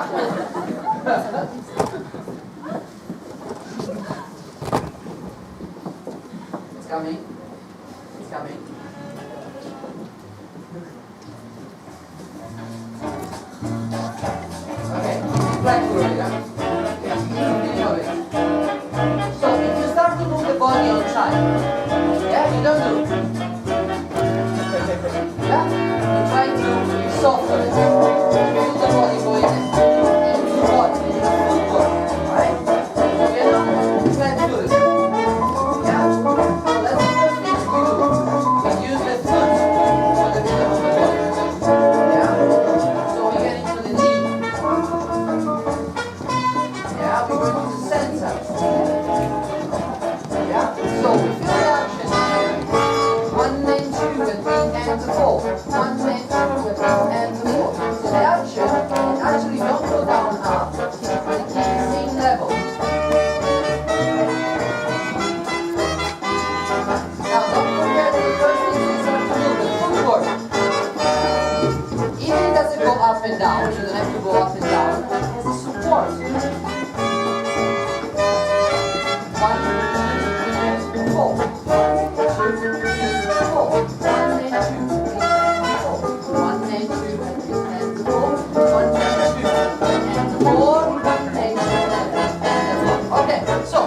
It's coming. It's coming. Okay, flex over here. Yes, beginning of it. So if you start to move the body on time, yeah, you don't do. Yeah, you try to be softer. Feel the body going into the body. It's a footwork, right? So we are not flat footed. Yeah. So that's the first thing we do. We use the foot for the rhythm of the body. Yeah. So we get into the knee. Yeah, we go into the center. Yeah, so we feel the action here. 1 and 2 and 3 and 4. 1 and 2 and 3 and 4. So the action actually don't go down half, but keep the same level. Now don't forget the first thing we start to do, the footwork. Even it doesn't go up and down, you don't have to go up and down, but it has a support. 1, 2, 3, 4. 1, 2, 3, 4. 1 and 2, 3 and 4. 1 and 2 and 3 and 4. 1 and 2 and 4. 1 and 2 and 4. Okay, so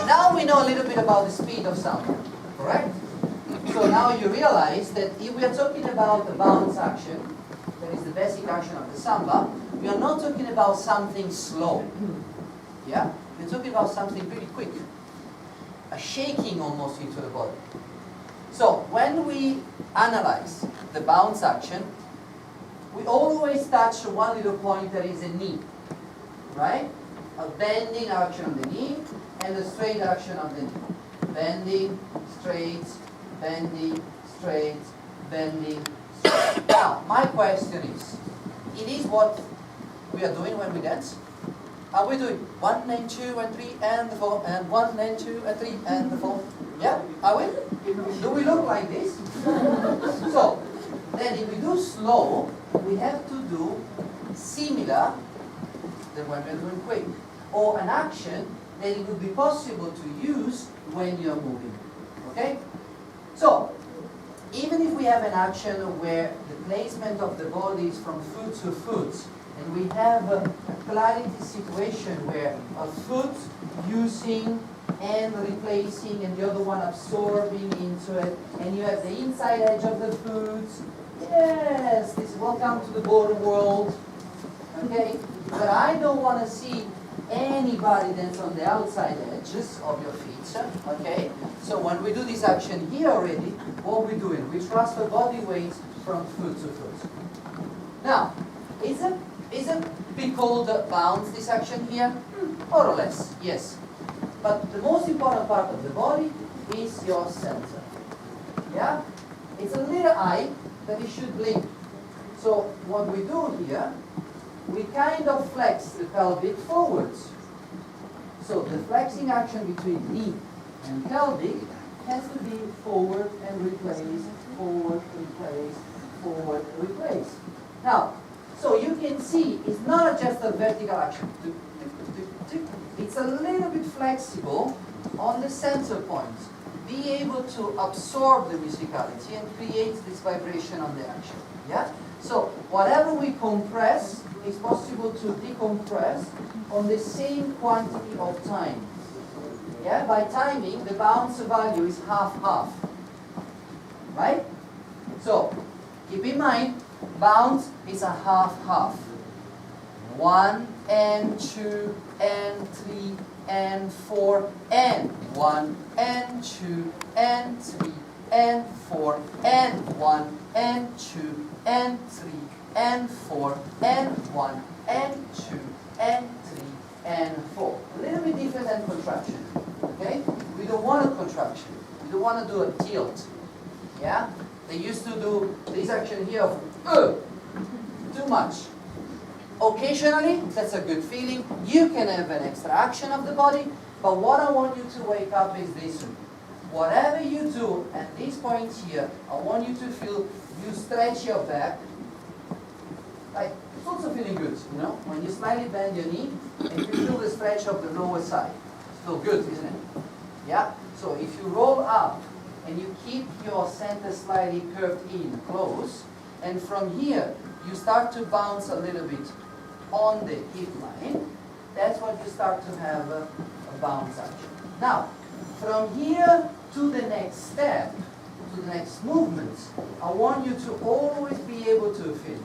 now we know a little bit about the speed of Samba, correct? So now you realize that if we are talking about the bounce action, that is the basic action of the Samba, we are not talking about something slow. Yeah? We're talking about something pretty quick. A shaking almost into the body. So when we analyze the bounce action, we always touch one little point that is a knee. Right? A bending action of the knee and a straight action of the knee. Bending, straight, bending, straight, bending, straight. Now, my question is, it is what we are doing when we dance? Are we doing 1 and 2 and 3 and 4 and 1 and 2 and 3 and 4? Yeah? Are we? Do we look like this? So, then if we do slow, we have to do similar than when we're doing quick. Or an action that it would be possible to use when you're moving. Okay? So, even if we have an action where the placement of the body is from foot to foot, and we have a clarity situation where a foot using and replacing and the other one absorbing into it, and you have the inside edge of the foot. Yes, this is welcome to the border world. Okay? But I don't want to see anybody that's on the outside edges of your feet. Okay? So when we do this action here already, what we're doing, we transfer body weight from foot to foot. Now, isn't we call the bounce this action here? More or less, yes. But the most important part of the body is your center. Yeah? It's a little eye that it should blink. So what we do here, we kind of flex the pelvic forwards. So the flexing action between knee and pelvic has to be forward and replace, forward, replace, forward, replace. Now, so you can see it's not just a vertical action. It's a little bit flexible on the center point. Be able to absorb the musicality and create this vibration on the action. Yeah? So whatever we compress is possible to decompress on the same quantity of time. Yeah? By timing, the bounce value is half-half. Right? So keep in mind, bounce is a half-half. 1 and 2 and 3 and 4 and 1 and 2 and 3 and 4 and 1 and 2 and 3 and 4 and 1 and 2 and 3 and 4. A little bit different than contraction. Okay? We don't want a contraction. We don't want to do a tilt. Yeah? They used to do this action here of too much. Occasionally, that's a good feeling. You can have an extra action of the body, but what I want you to wake up is this. Whatever you do at this point here, I want you to feel you stretch your back, like It's also feeling good, you know, when you slightly bend your knee and you feel the stretch of the lower side. It's still good, isn't it? Yeah? So if you roll up and you keep your center slightly curved in close, and from here you start to bounce a little bit on the hip line, that's when you start to have a bounce action. Now, from here to the next step, to the next movement, I want you to always be able to finish.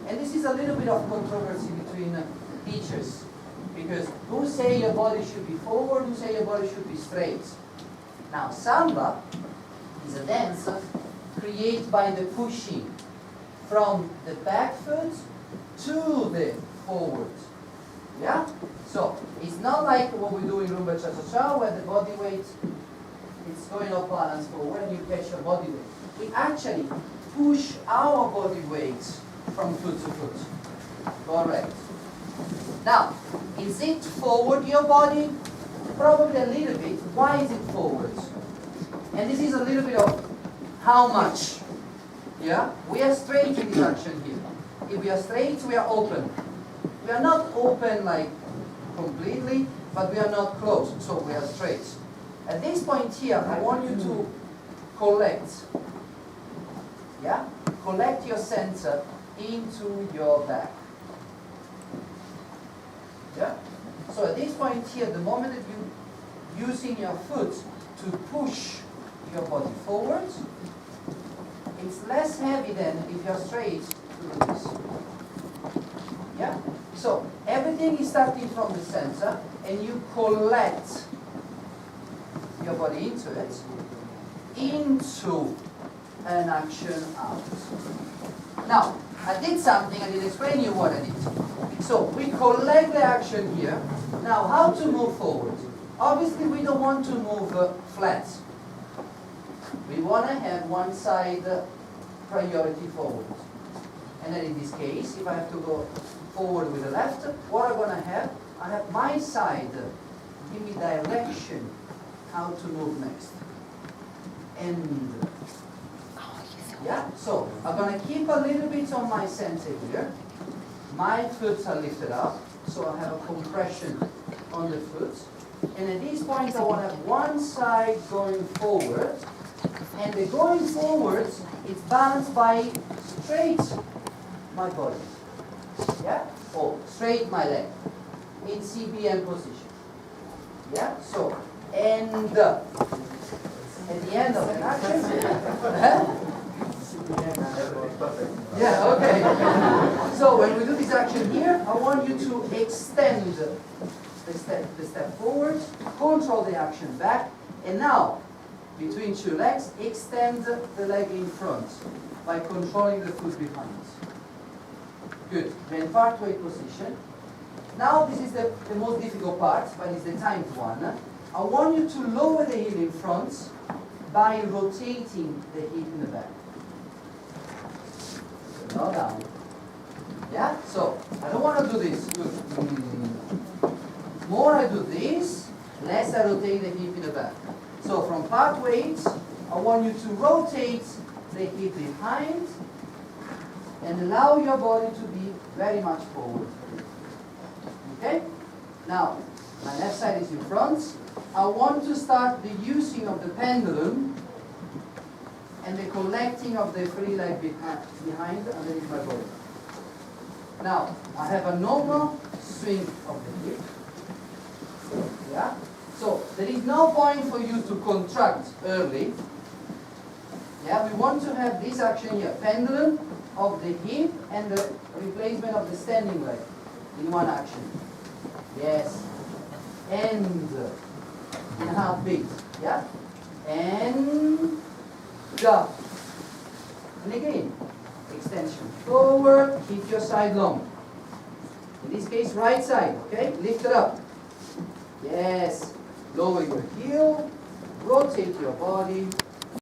And this is a little bit of controversy between teachers, because who say your body should be forward, who say your body should be straight. Now, Samba is a dance created by the pushing from the back foot to the forward. Yeah? So, it's not like what we do in Rumba Cha-Cha-Cha, where the body weight is going off balance forward and you catch your body weight. We actually push our body weight from foot to foot. Correct. Now, is it forward your body? Probably a little bit. Why is it forward? And this is a little bit of how much. Yeah? We are straight in this action here. If we are straight, we are open. We are not open like completely, but we are not close, so we are straight. At this point here, I want you to collect. Yeah? Collect your center into your back. Yeah? So at this point here, the moment that you're using your foot to push your body forward, it's less heavy than if you're straight to do this. Yeah? So everything is starting from the center, and you collect your body into it, into an action out. Now, I did something, I did explain you what I did. So we collect the action here. Now, how to move forward? Obviously, we don't want to move flat. We want to have one side priority forward. And then in this case, if I have to go forward with the left, what I'm going to have? I have my side give me direction how to move next. And yeah, so I'm going to keep a little bit on my center here. My foot are lifted up, so I have a compression on the foot. And at this point, I want to have one side going forward. And the going forward is balanced by straight my body. Yeah? Or straight my leg in CBM position. Yeah? So, and at the end of an action, yeah, okay. So when we do this action here, I want you to extend the step forward, control the action back, and now, between two legs, extend the leg in front by controlling the foot behind. Good. Then part weight position. Now this is the most difficult part, but it's the timed one. I want you to lower the heel in front by rotating the hip in the back. So now down. Yeah? So I don't want to do this. Good. More I do this, less I rotate the hip in the back. So from part weight, I want you to rotate the hip behind and allow your body to be very much forward. Okay? Now, my left side is in front. I want to start the using of the pendulum and the collecting of the free leg behind underneath my body. Now, I have a normal swing of the hip. Yeah? So, there is no point for you to contract early. Yeah, we want to have this action here, pendulum of the hip and the replacement of the standing leg in one action. Yes. And in half beat. Yeah? And go. And again, extension forward, keep your side long. In this case, right side, okay? Lift it up. Yes. Lower your heel, rotate your body,